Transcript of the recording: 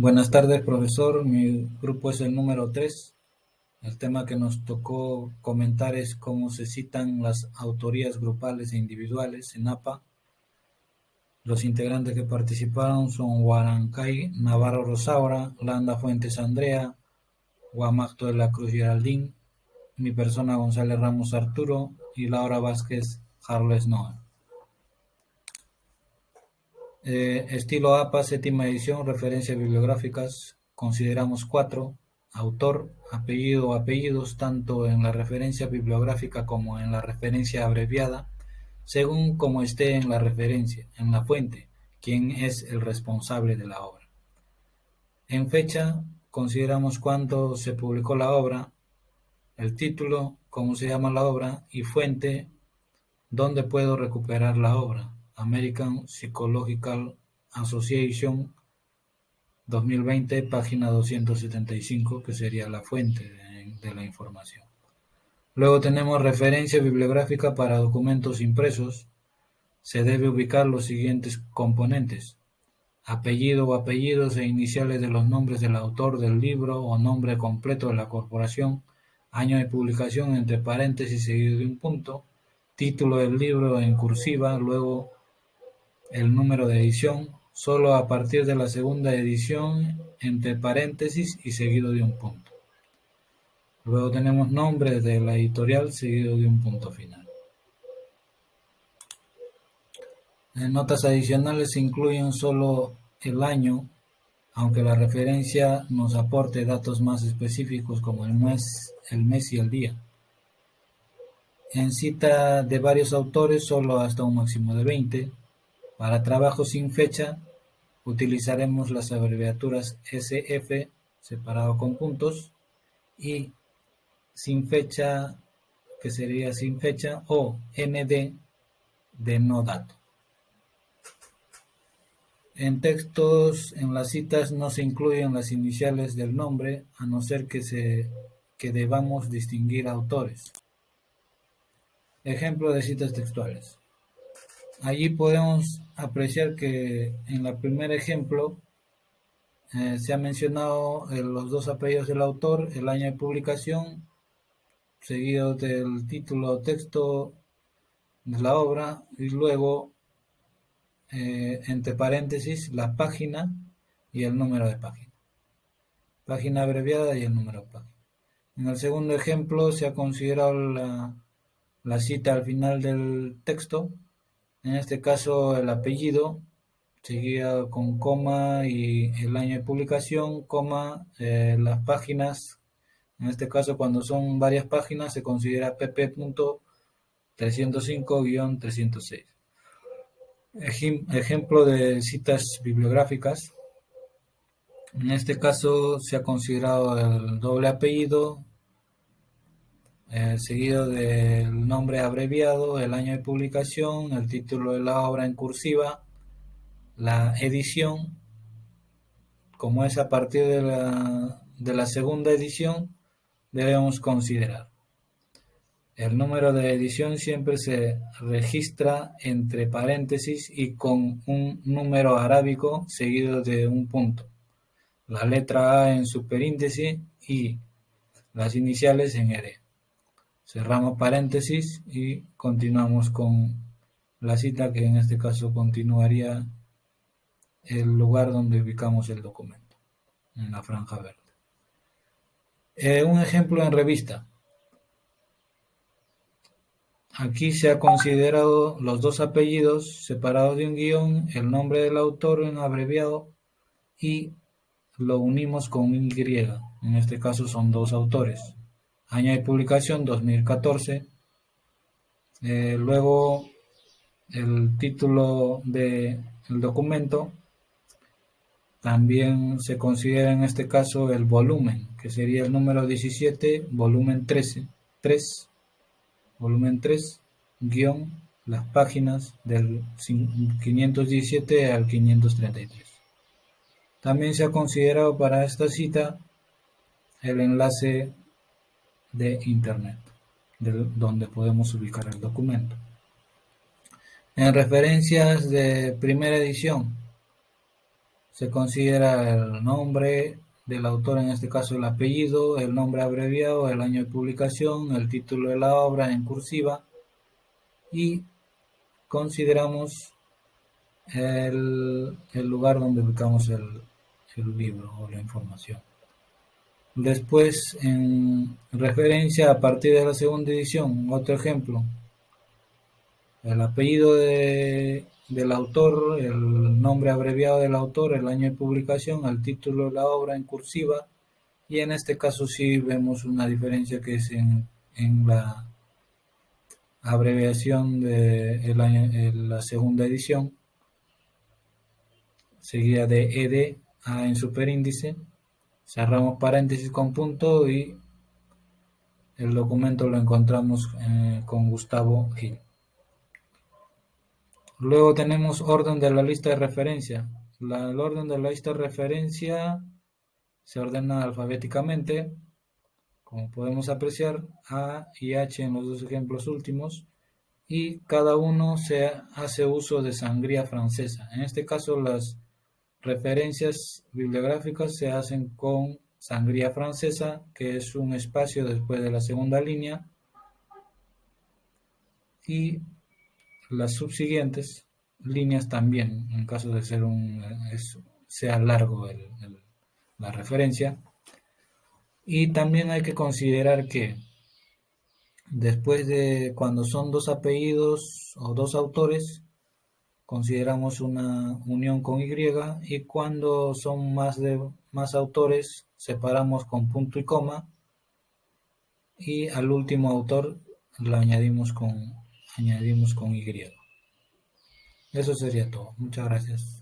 Buenas tardes, profesor. Mi grupo es el número 3. El tema que nos tocó comentar es cómo se citan las autorías grupales e individuales en APA. Los integrantes que participaron son Huarancay Navarro Rosaura, Landa Fuentes Andrea, Guamacto de la Cruz Geraldín, mi persona González Ramos Arturo y Laura Vázquez Harles Noa. Estilo APA, séptima edición, referencias bibliográficas, consideramos 4, autor, apellido o apellidos, tanto en la referencia bibliográfica como en la referencia abreviada, según como esté en la referencia, en la fuente, quién es el responsable de la obra. En fecha, consideramos cuándo se publicó la obra, el título, cómo se llama la obra y fuente, dónde puedo recuperar la obra. American Psychological Association 2020, página 275, que sería la fuente de la información. Luego tenemos referencia bibliográfica para documentos impresos. Se debe ubicar los siguientes componentes: apellido o apellidos e iniciales de los nombres del autor del libro o nombre completo de la corporación, año de publicación entre paréntesis seguido de un punto, título del libro en cursiva, luego el número de edición, solo a partir de la segunda edición, entre paréntesis y seguido de un punto. Luego tenemos nombre de la editorial seguido de un punto final. En notas adicionales se incluyen solo el año, aunque la referencia nos aporte datos más específicos como el mes y el día. En cita de varios autores, solo hasta un máximo de 20. Para trabajos sin fecha, utilizaremos las abreviaturas SF, separado con puntos, y sin fecha, que sería sin fecha, o ND, de no dato. En textos, en las citas no se incluyen las iniciales del nombre, a no ser que debamos distinguir autores. Ejemplo de citas textuales. Allí podemos apreciar que en el primer ejemplo se ha mencionado los dos apellidos del autor, el año de publicación, seguido del título o texto de la obra y luego entre paréntesis la página y el número de página. Página abreviada y el número de página. En el segundo ejemplo se ha considerado la cita al final del texto, en este caso el apellido, seguido con coma y el año de publicación, coma, las páginas. En este caso, cuando son varias páginas, se considera pp.305-306. Ejemplo de citas bibliográficas. En este caso, se ha considerado el doble apellido, seguido del nombre abreviado, el año de publicación, el título de la obra en cursiva, la edición, como es a partir de la segunda edición, debemos considerar. El número de edición siempre se registra entre paréntesis y con un número arábico seguido de un punto. La letra A en superíndice y las iniciales en ED. Cerramos paréntesis y continuamos con la cita, que en este caso continuaría el lugar donde ubicamos el documento, en la franja verde. Un ejemplo en revista. Aquí se ha considerado los dos apellidos separados de un guión, el nombre del autor en abreviado y lo unimos con Y. En este caso son dos autores. Año de publicación 2014. Luego el título del documento. También se considera en este caso el volumen, que sería el número 17, volumen 13, 3, volumen 3, guión, las páginas del 517 al 533. También se ha considerado para esta cita el enlace de internet, donde podemos ubicar el documento. En referencias de primera edición, Se considera el nombre del autor, en este caso el apellido, el nombre abreviado, el año de publicación, el título de la obra en cursiva, y consideramos el lugar donde ubicamos el libro o la información. Después, en referencia a partir de la segunda edición, otro ejemplo, el apellido del autor, el nombre abreviado del autor, el año de publicación, el título de la obra en cursiva, y en este caso sí vemos una diferencia que es en la abreviación de la segunda edición, seguida de ED, A en superíndice, cerramos paréntesis con punto y el documento lo encontramos con Gustavo Gil. Luego tenemos orden de la lista de referencia. El orden de la lista de referencia se ordena alfabéticamente, como podemos apreciar, A y H en los dos ejemplos últimos, y cada uno se hace uso de sangría francesa. En este caso, las referencias bibliográficas se hacen con sangría francesa, que es un espacio después de la segunda línea, y las subsiguientes líneas también, en caso de ser sea largo la referencia. Y también hay que considerar que después de cuando son dos apellidos o dos autores, consideramos una unión con Y, y cuando son más autores, separamos con punto y coma, y al último autor lo añadimos con Y. Eso sería todo. Muchas gracias.